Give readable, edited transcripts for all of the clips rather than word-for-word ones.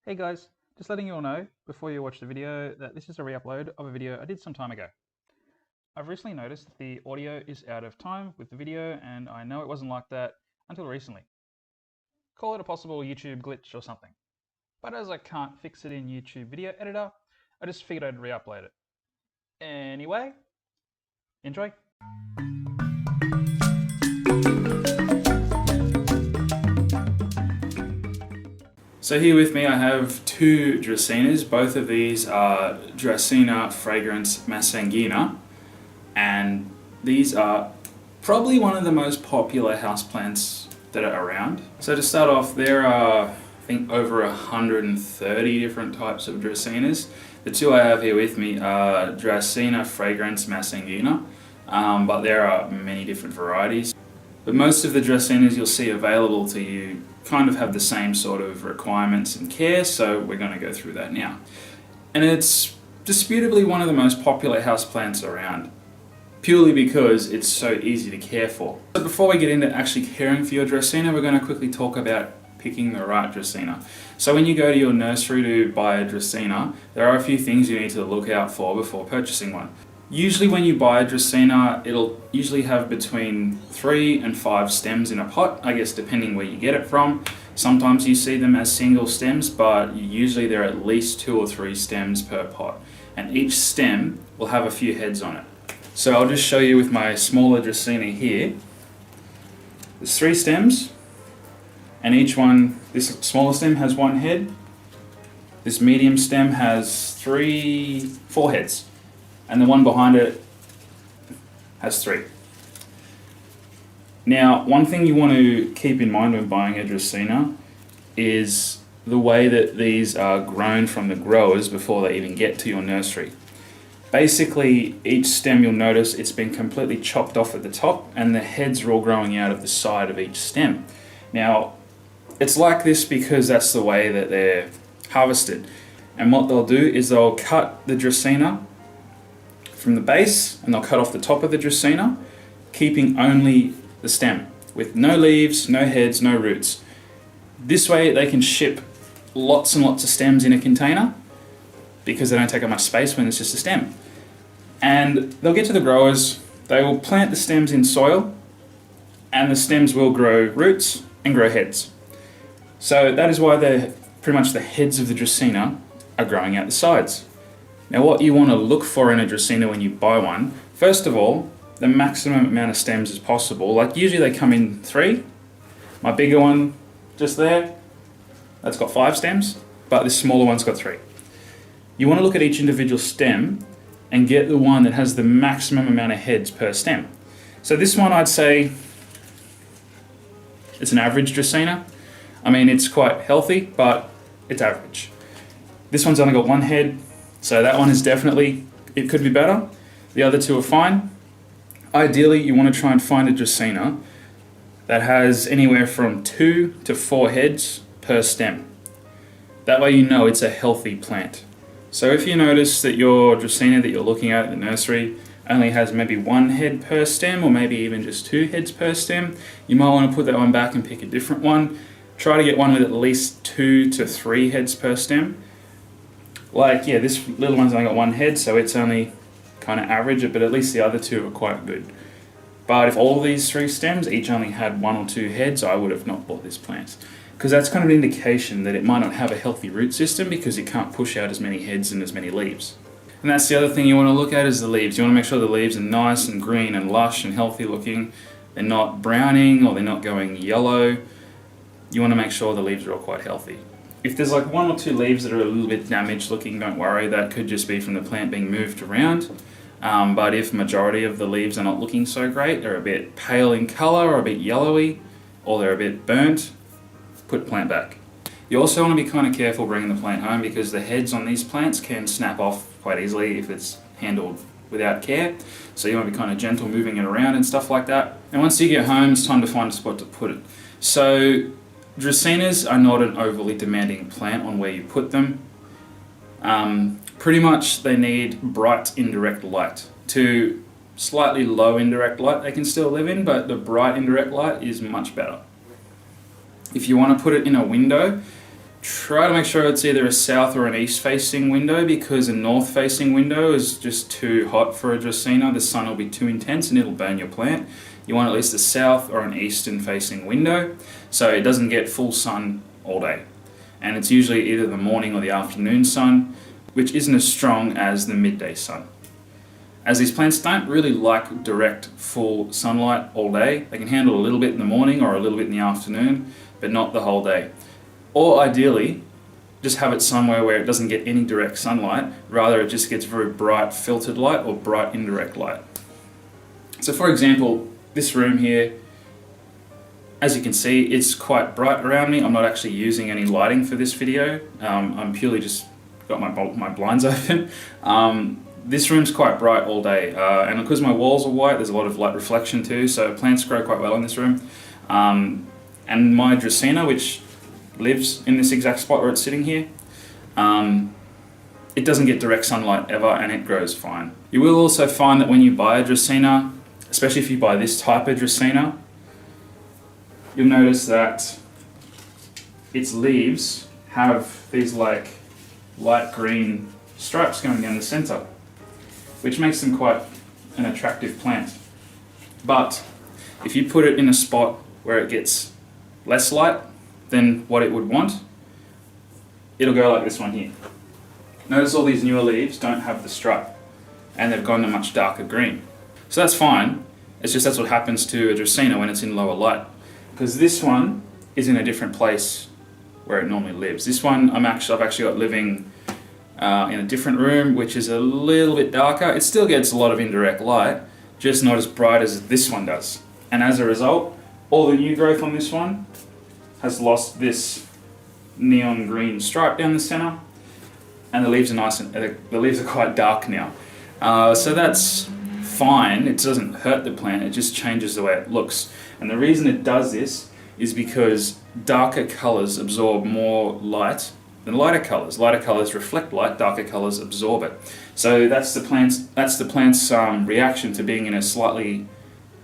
Hey guys, just letting you all know before you watch the video that this is a re-upload of a video I did some time ago. I've recently noticed that the audio is out of time with the video, and I know it wasn't like that until recently. Call it a possible YouTube glitch or something. But as I can't fix it in YouTube Video Editor, I just figured I'd re-upload it. Anyway, enjoy! So here with me I have two Dracaenas. Both of these are Dracaena Fragrans Massangeana, and these are probably one of the most popular houseplants that are around. So to start off, there are I think over 130 different types of Dracaenas. The two I have here with me are Dracaena Fragrans Massangeana, but there are many different varieties. But most of the Dracaenas you'll see available to you kind of have the same sort of requirements and care, so we're going to go through that now. And it's disputably one of the most popular houseplants around, purely because it's so easy to care for. So before we get into actually caring for your Dracaena, we're going to quickly talk about picking the right Dracaena. So when you go to your nursery to buy a Dracaena, there are a few things you need to look out for before purchasing one. Usually when you buy a Dracaena, it'll usually have between 3 and 5 stems in a pot, I guess depending where you get it from. Sometimes you see them as single stems, but usually there are at least 2 or 3 stems per pot. And each stem will have a few heads on it. So I'll just show you with my smaller Dracaena here. There's 3 stems, and each one, this smaller stem has 1 head. This medium stem has 4 heads. And the one behind it has 3. Now, one thing you want to keep in mind when buying a Dracaena is the way that these are grown from the growers before they even get to your nursery. Basically, each stem you'll notice it's been completely chopped off at the top, and the heads are all growing out of the side of each stem. Now, it's like this because that's the way that they're harvested. And what they'll do is they'll cut the Dracaena from the base, and they'll cut off the top of the Dracaena, keeping only the stem, with no leaves, no heads, no roots. This way they can ship lots and lots of stems in a container, because they don't take up much space when it's just a stem. And they'll get to the growers, they will plant the stems in soil, and the stems will grow roots and grow heads. So that is why pretty much the heads of the Dracaena are growing out the sides. Now what you want to look for in a Dracaena when you buy one, first of all, the maximum amount of stems as possible. Like usually they come in 3. My bigger one just there, that's got 5 stems, but this smaller one's got 3. You want to look at each individual stem and get the one that has the maximum amount of heads per stem. So this one I'd say it's an average Dracaena. I mean, it's quite healthy, but it's average. This one's only got 1 head. So that one is definitely, it could be better. The other 2 are fine. Ideally, you want to try and find a Dracaena that has anywhere from 2 to 4 heads per stem. That way you know it's a healthy plant. So if you notice that your Dracaena that you're looking at the nursery only has maybe 1 head per stem, or maybe even just 2 heads per stem, you might want to put that one back and pick a different one. Try to get one with at least 2 to 3 heads per stem. Like, yeah, this little one's only got 1 head, so it's only kind of average, but at least the other 2 are quite good. But if all of these 3 stems each only had 1 or 2 heads, I would have not bought this plant. Because that's kind of an indication that it might not have a healthy root system, because it can't push out as many heads and as many leaves. And that's the other thing you want to look at is the leaves. You want to make sure the leaves are nice and green and lush and healthy looking. They're not browning or they're not going yellow. You want to make sure the leaves are all quite healthy. If there's like 1 or 2 leaves that are a little bit damaged looking, don't worry, that could just be from the plant being moved around. But if majority of the leaves are not looking so great, they're a bit pale in colour or a bit yellowy, or they're a bit burnt, put the plant back. You also want to be kind of careful bringing the plant home, because the heads on these plants can snap off quite easily if it's handled without care. So you want to be kind of gentle moving it around and stuff like that. And once you get home, it's time to find a spot to put it. So Dracaenas are not an overly demanding plant on where you put them. Pretty much they need bright indirect light. To slightly low indirect light they can still live in, but the bright indirect light is much better. If you want to put it in a window, Try to make sure it's either a south or an east facing window, because a north facing window is just too hot for a Dracaena. The sun will be too intense and it'll burn your plant. You want at least a south or an eastern facing window so it doesn't get full sun all day. And it's usually either the morning or the afternoon sun, which isn't as strong as the midday sun. As these plants don't really like direct full sunlight all day, they can handle a little bit in the morning or a little bit in the afternoon, but not the whole day. Or ideally, just have it somewhere where it doesn't get any direct sunlight, rather it just gets very bright filtered light or bright indirect light. So for example, this room here, as you can see, it's quite bright around me. I'm not actually using any lighting for this video. I'm purely just got my blinds open. This room's quite bright all day, and because my walls are white, there's a lot of light reflection too, so plants grow quite well in this room. And my Dracaena, which lives in this exact spot where it's sitting here, it doesn't get direct sunlight ever, and it grows fine. You will also find that when you buy a Dracaena, especially if you buy this type of Dracaena, you'll notice that its leaves have these like light green stripes going down the center, which makes them quite an attractive plant. But if you put it in a spot where it gets less light than what it would want, it'll go like this one here. Notice all these newer leaves don't have the stripe, and they've gone a much darker green. So that's fine, it's just that's what happens to a Dracaena when it's in lower light. Because this one is in a different place where it normally lives. This one I've actually got living in a different room, which is a little bit darker. It still gets a lot of indirect light, just not as bright as this one does. And as a result, all the new growth on this one has lost this neon green stripe down the center, and the leaves are nice and the leaves are quite dark now. So that's fine. It doesn't hurt the plant. It just changes the way it looks. And the reason it does this is because darker colors absorb more light than lighter colors. Lighter colors reflect light, darker colors absorb it. So that's the plant's reaction to being in a slightly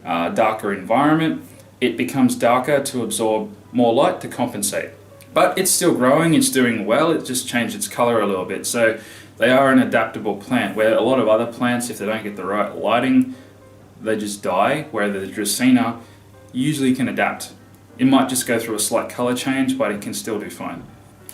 darker environment. It becomes darker to absorb more light to compensate. But it's still growing, it's doing well, it just changed its color a little bit. So they are an adaptable plant, where a lot of other plants, if they don't get the right lighting, they just die, where the Dracaena usually can adapt. It might just go through a slight color change, but it can still do fine.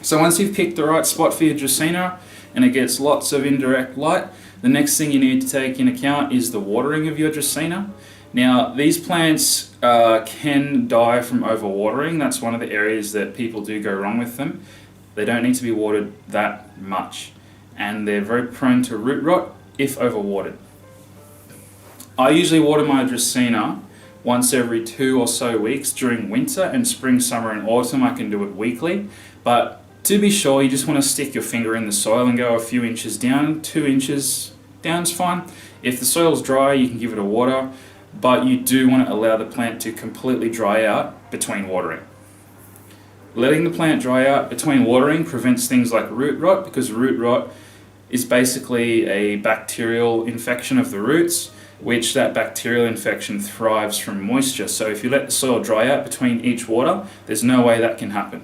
So once you've picked the right spot for your Dracaena and it gets lots of indirect light, the next thing you need to take into account is the watering of your Dracaena. Now, these plants can die from overwatering. That's one of the areas that people do go wrong with them. They don't need to be watered that much, and they're very prone to root rot if overwatered. I usually water my Dracaena once every 2 or so weeks during winter, and spring, summer and autumn I can do it weekly. But to be sure, you just want to stick your finger in the soil and go a few inches down. 2 inches down's fine. If the soil's dry, you can give it a water, but you do want to allow the plant to completely dry out between watering. Letting the plant dry out between watering prevents things like root rot, because root rot is basically a bacterial infection of the roots, which that bacterial infection thrives from moisture. So if you let the soil dry out between each water, there's no way that can happen.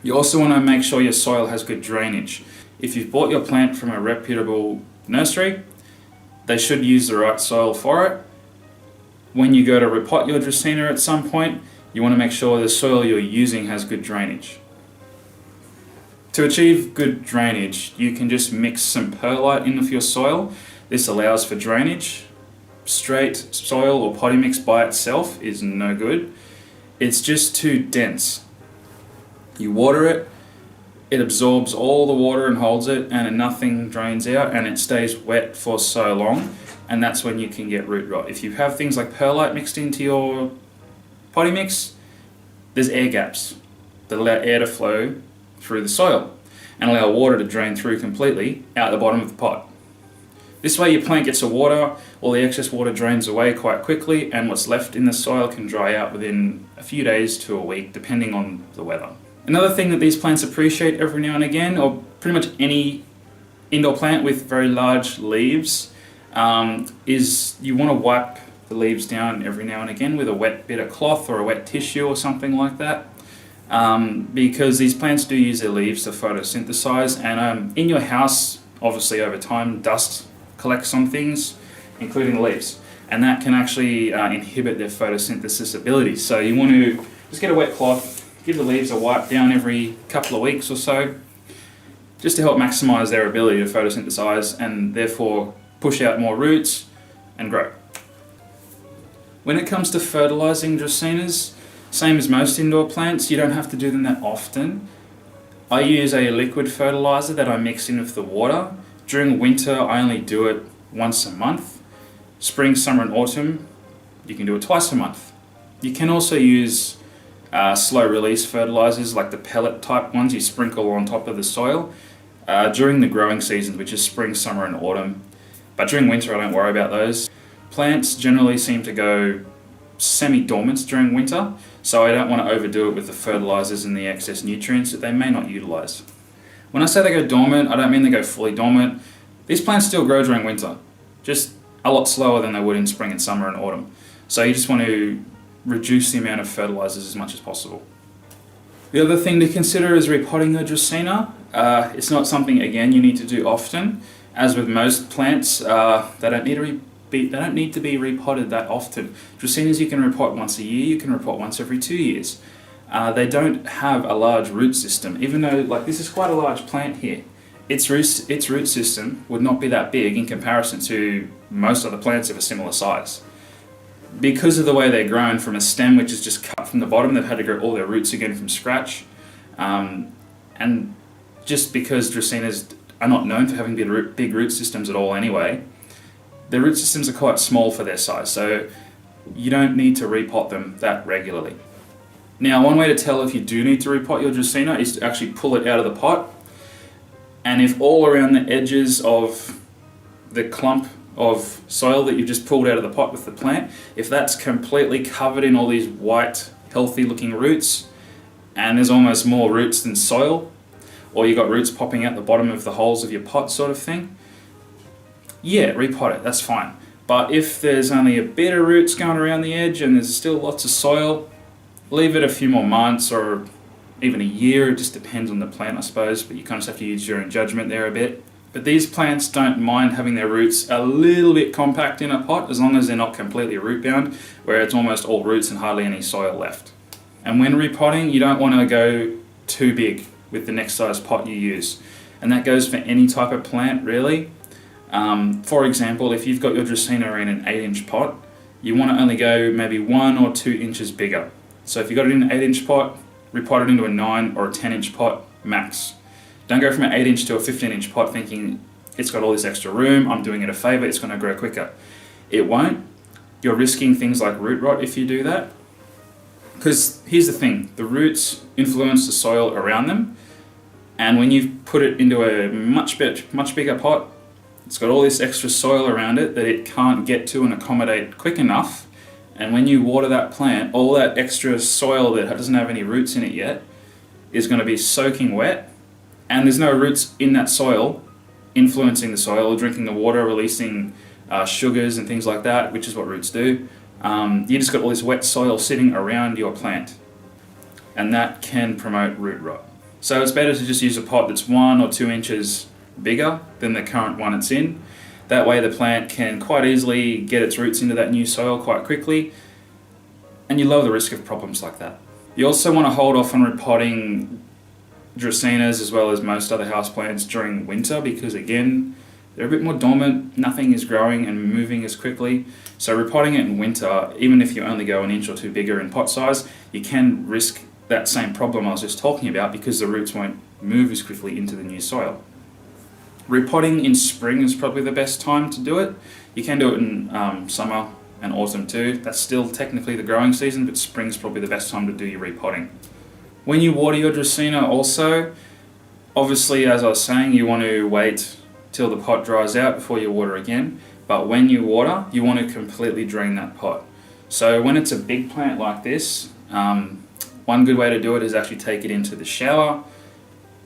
You also want to make sure your soil has good drainage. If you've bought your plant from a reputable nursery, they should use the right soil for it. When you go to repot your Dracaena at some point, you want to make sure the soil you're using has good drainage. To achieve good drainage, you can just mix some perlite in with your soil. This allows for drainage. Straight soil or potting mix by itself is no good. It's just too dense. You water it, it absorbs all the water and holds it, and nothing drains out, and it stays wet for so long, and that's when you can get root rot. If you have things like perlite mixed into your potting mix, there's air gaps that allow air to flow through the soil and allow water to drain through completely out the bottom of the pot. This way your plant gets the water, all the excess water drains away quite quickly, and what's left in the soil can dry out within a few days to a week, depending on the weather. Another thing that these plants appreciate every now and again, or pretty much any indoor plant with very large leaves, is you want to wipe the leaves down every now and again with a wet bit of cloth or a wet tissue or something like that. because these plants do use their leaves to photosynthesize, and in your house, obviously over time, dust collects on things, including the leaves, and that can actually inhibit their photosynthesis ability. So you want to just get a wet cloth, give the leaves a wipe down every couple of weeks or so, just to help maximize their ability to photosynthesize and therefore push out more roots and grow. When it comes to fertilizing Dracaenas, same as most indoor plants, you don't have to do them that often. I use a liquid fertilizer that I mix in with the water. During winter, I only do it once a month. Spring, summer and autumn, you can do it twice a month. You can also use slow release fertilizers like the pellet type ones you sprinkle on top of the soil during the growing seasons, which is spring, summer and autumn. But during winter, I don't worry about those. Plants generally seem to go semi-dormant during winter, so I don't want to overdo it with the fertilizers and the excess nutrients that they may not utilize. When I say they go dormant, I don't mean they go fully dormant. These plants still grow during winter, just a lot slower than they would in spring and summer and autumn. So you just want to reduce the amount of fertilizers as much as possible. The other thing to consider is repotting a Dracaena. It's not something, again, you need to do often. As with most plants, they don't need to be repotted that often. Dracaenas you can repot once a year, you can repot once every 2 years. They don't have a large root system, even though this is quite a large plant here. Its root system would not be that big in comparison to most other plants of a similar size. Because of the way they're grown from a stem which is just cut from the bottom, they've had to grow all their roots again from scratch. And just because Dracaenas are not known for having big root systems at all anyway, their root systems are quite small for their size, so you don't need to repot them that regularly. Now, one way to tell if you do need to repot your Dracaena is to actually pull it out of the pot, and if all around the edges of the clump of soil that you've just pulled out of the pot with the plant, if that's completely covered in all these white, healthy looking roots, and there's almost more roots than soil, or you've got roots popping out the bottom of the holes of your pot sort of thing, yeah, repot it, that's fine. But if there's only a bit of roots going around the edge and there's still lots of soil, leave it a few more months or even a year. It just depends on the plant, I suppose, but you kind of just have to use your own judgment there a bit. But these plants don't mind having their roots a little bit compact in a pot, as long as they're not completely root bound, where it's almost all roots and hardly any soil left. And when repotting, you don't want to go too big with the next size pot you use. And that goes for any type of plant, really. For example, if you've got your Dracaena in an 8-inch pot, you want to only go maybe 1 or 2 inches bigger. So if you've got it in an 8-inch pot, repot it into a 9 or a 10-inch pot max. Don't go from an 8-inch to a 15-inch pot thinking it's got all this extra room, I'm doing it a favour, it's going to grow quicker. It won't. You're risking things like root rot if you do that. Because here's the thing, the roots influence the soil around them, and when you put it into a much bigger pot, it's got all this extra soil around it that it can't get to and accommodate quick enough. And when you water that plant, all that extra soil that doesn't have any roots in it yet is going to be soaking wet, and there's no roots in that soil influencing the soil, drinking the water, releasing sugars and things like that, which is what roots do. You just got all this wet soil sitting around your plant, and that can promote root rot. So it's better to just use a pot that's 1 or 2 inches bigger than the current one it's in. That way the plant can quite easily get its roots into that new soil quite quickly, and you lower the risk of problems like that. You also want to hold off on repotting Dracaenas as well as most other houseplants during winter, because again, they're a bit more dormant, nothing is growing and moving as quickly. So repotting it in winter, even if you only go 1 inch or 2 bigger in pot size, you can risk that same problem I was just talking about, because the roots won't move as quickly into the new soil. Repotting in spring is probably the best time to do it. You can do it in summer and autumn too. That's still technically the growing season, but spring's probably the best time to do your repotting. When you water your Dracaena also, obviously as I was saying, you want to wait till the pot dries out before you water again. But when you water, you want to completely drain that pot. So when it's a big plant like this, one good way to do it is actually take it into the shower,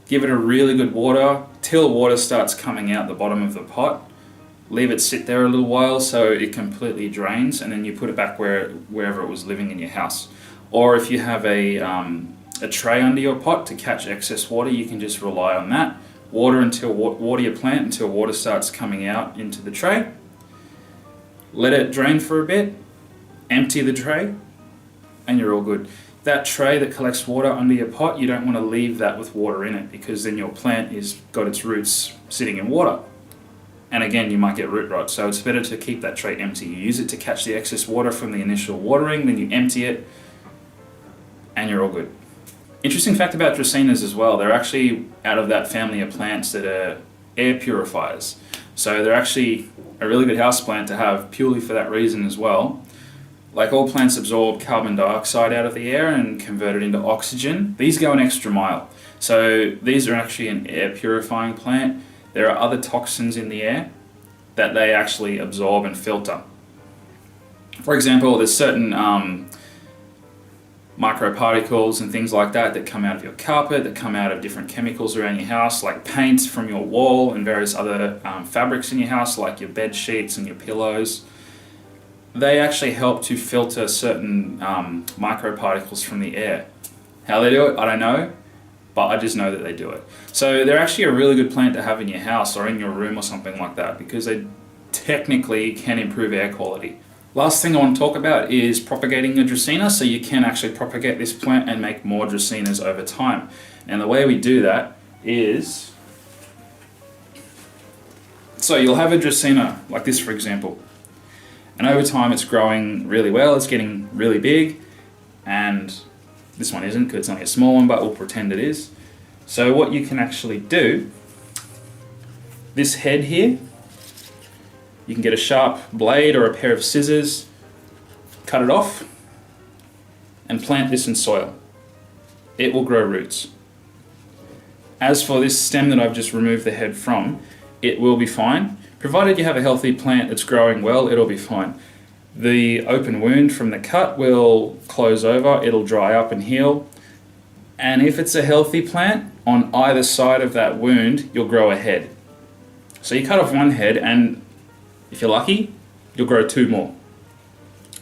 give it a really good water till water starts coming out the bottom of the pot. Leave it sit there a little while so it completely drains, and then you put it back wherever it was living in your house. Or if you have a a tray under your pot to catch excess water, you can just rely on that. Water your plant until water starts coming out into the tray. Let it drain for a bit, empty the tray, and you're all good. That tray that collects water under your pot, you don't want to leave that with water in it, because then your plant is got its roots sitting in water. And again, you might get root rot, so it's better to keep that tray empty. You use it to catch the excess water from the initial watering, then you empty it, and you're all good. Interesting fact about Dracaenas as well, they're actually out of that family of plants that are air purifiers. So they're actually a really good house plant to have purely for that reason as well. Like all plants absorb carbon dioxide out of the air and convert it into oxygen. These go an extra mile. So these are actually an air purifying plant. There are other toxins in the air that they actually absorb and filter. For example, there's certain microparticles and things like that that come out of your carpet, that come out of different chemicals around your house, like paint from your wall and various other fabrics in your house, like your bed sheets and your pillows. They actually help to filter certain microparticles from the air. How they do it, I don't know, but I just know that they do it. So they're actually a really good plant to have in your house or in your room or something like that, because they technically can improve air quality. Last thing I want to talk about is propagating a Dracaena, so you can actually propagate this plant and make more Dracaenas over time. And the way we do that is, so you'll have a Dracaena like this, for example, and over time it's growing really well, it's getting really big, and this one isn't because it's only a small one, but we'll pretend it is. So what you can actually do, this head here, you can get a sharp blade or a pair of scissors, cut it off, and plant this in soil. It will grow roots. As for this stem that I've just removed the head from, it will be fine. Provided you have a healthy plant that's growing well, it'll be fine. The open wound from the cut will close over, it'll dry up and heal. And if it's a healthy plant, on either side of that wound, you'll grow a head. So you cut off one head, and if you're lucky, you'll grow two more.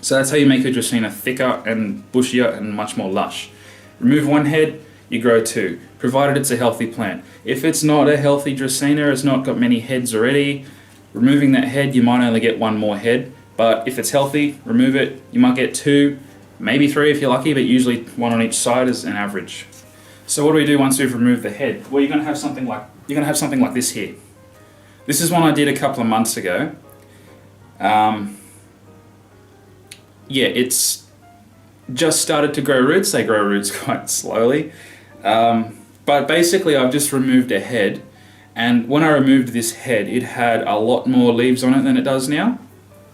So that's how you make a Dracaena thicker and bushier and much more lush. Remove one head, you grow two, provided it's a healthy plant. If it's not a healthy Dracaena, it's not got many heads already, removing that head, you might only get one more head. But if it's healthy, remove it, you might get two, maybe three if you're lucky, but usually one on each side is an average. So what do we do once we've removed the head? Well, you're going to have something like this here. This is one I did a couple of months ago. Yeah, it's just started to grow roots. They grow roots quite slowly. But basically I've just removed a head, and when I removed this head, it had a lot more leaves on it than it does now.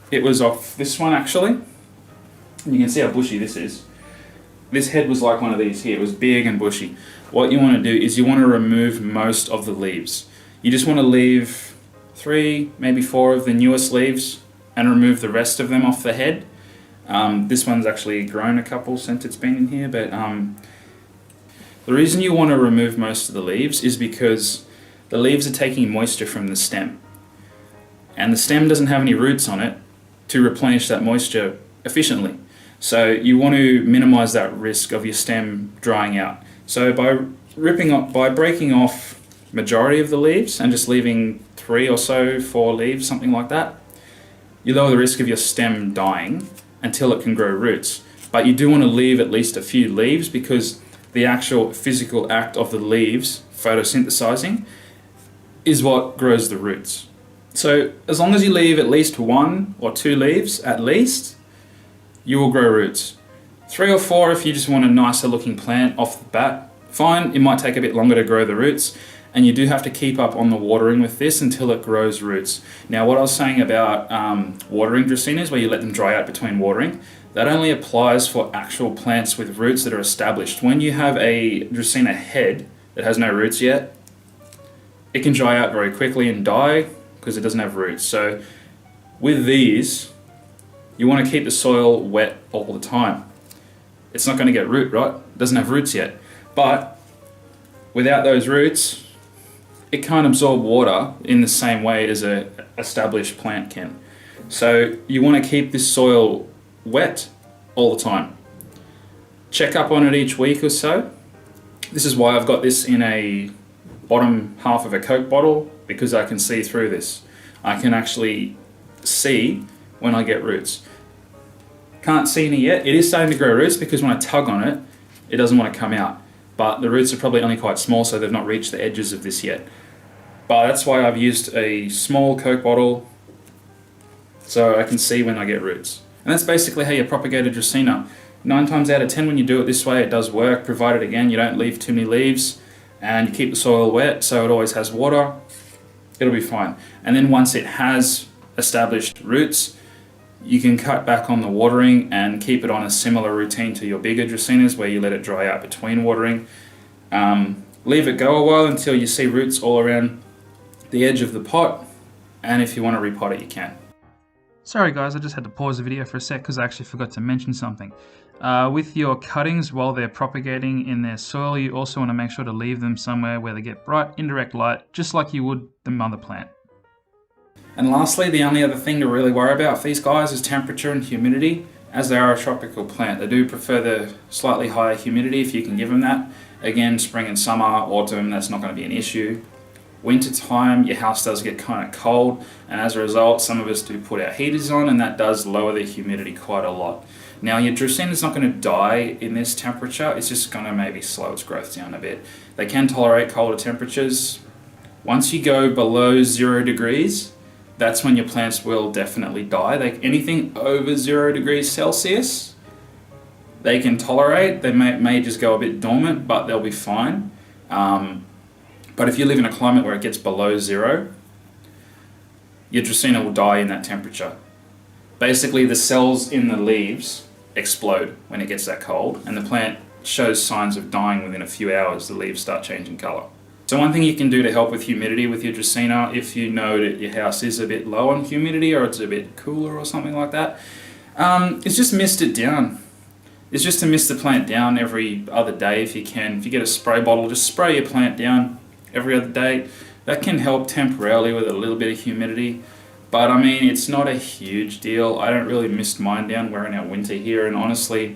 It was off this one actually. And you can see how bushy this is. This head was like one of these here. It was big and bushy. What you want to do is you want to remove most of the leaves. You just want to leave 3, maybe 4 of the newest leaves and remove the rest of them off the head. This one's actually grown a couple since it's been in here, but the reason you want to remove most of the leaves is because the leaves are taking moisture from the stem. And the stem doesn't have any roots on it to replenish that moisture efficiently. So you want to minimize that risk of your stem drying out. So by breaking off majority of the leaves and just leaving 3 or so, 4 leaves, something like that, you lower the risk of your stem dying until it can grow roots. But you do want to leave at least a few leaves, because the actual physical act of the leaves photosynthesizing is what grows the roots. So as long as you leave at least 1 or 2 leaves at least, you will grow roots. 3 or 4 if you just want a nicer looking plant off the bat, fine. It might take a bit longer to grow the roots, and you do have to keep up on the watering with this until it grows roots. Now what I was saying about watering Dracaenas, where you let them dry out between watering, that only applies for actual plants with roots that are established. When you have a Dracaena head that has no roots yet, it can dry out very quickly and die because it doesn't have roots. So with these, you want to keep the soil wet all the time. It's not going to get root rot, it doesn't have roots yet. But without those roots, it can't absorb water in the same way as an established plant can. So you want to keep this soil wet all the time. Check up on it each week or so, This is why I've got this in a bottom half of a Coke bottle, because I can see through this. I can actually see when I get roots. Can't see any yet. It is starting to grow roots because when I tug on it, it doesn't want to come out. But the roots are probably only quite small, so they've not reached the edges of this yet. But that's why I've used a small Coke bottle so I can see when I get roots. And that's basically how you propagate a Dracaena. 9 times out of 10 when you do it this way, it does work, provided again you don't leave too many leaves and you keep the soil wet so it always has water. It'll be fine. And then once it has established roots, you can cut back on the watering and keep it on a similar routine to your bigger Dracaenas where you let it dry out between watering. Leave it go a while until you see roots all around the edge of the pot, and if you want to repot it, you can. Sorry guys, I just had to pause the video for a sec because I actually forgot to mention something. With your cuttings, while they're propagating in their soil, you also want to make sure to leave them somewhere where they get bright, indirect light, just like you would the mother plant. And lastly, the only other thing to really worry about for these guys is temperature and humidity. As they are a tropical plant, they do prefer the slightly higher humidity if you can give them that. Again, spring and summer, autumn, that's not going to be an issue. Winter time, your house does get kind of cold, and as a result, some of us do put our heaters on, and that does lower the humidity quite a lot. Now, your Dracaena is not going to die in this temperature, it's just going to maybe slow its growth down a bit. They can tolerate colder temperatures. Once you go below 0 degrees, that's when your plants will definitely die. Anything over 0 degrees Celsius, they can tolerate. They may just go a bit dormant, but they'll be fine. But if you live in a climate where it gets below 0, your Dracaena will die in that temperature. Basically, the cells in the leaves explode when it gets that cold, and the plant shows signs of dying within a few hours. The leaves start changing color. So one thing you can do to help with humidity with your Dracaena, if you know that your house is a bit low on humidity or it's a bit cooler or something like that, is just mist it down. It's just to mist the plant down every other day if you can. If you get a spray bottle, just spray your plant down every other day. That can help temporarily with a little bit of humidity. But I mean, it's not a huge deal. I don't really mist mine down. We're in our winter here, and honestly,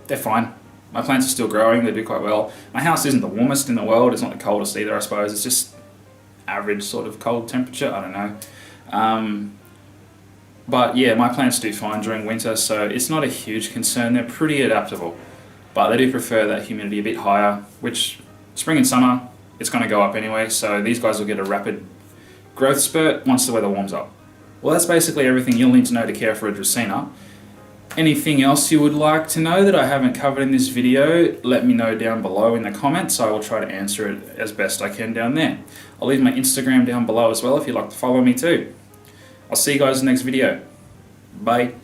they're fine. My plants are still growing, they do quite well. My house isn't the warmest in the world, it's not the coldest either, I suppose. It's just average sort of cold temperature, I don't know. But yeah, my plants do fine during winter, so it's not a huge concern. They're pretty adaptable, but they do prefer that humidity a bit higher, which spring and summer, it's going to go up anyway, so these guys will get a rapid growth spurt once the weather warms up. Well, that's basically everything you'll need to know to care for a Dracaena. Anything else you would like to know that I haven't covered in this video, let me know down below in the comments. I will try to answer it as best I can down there. I'll leave my Instagram down below as well if you'd like to follow me too. I'll see you guys in the next video. Bye.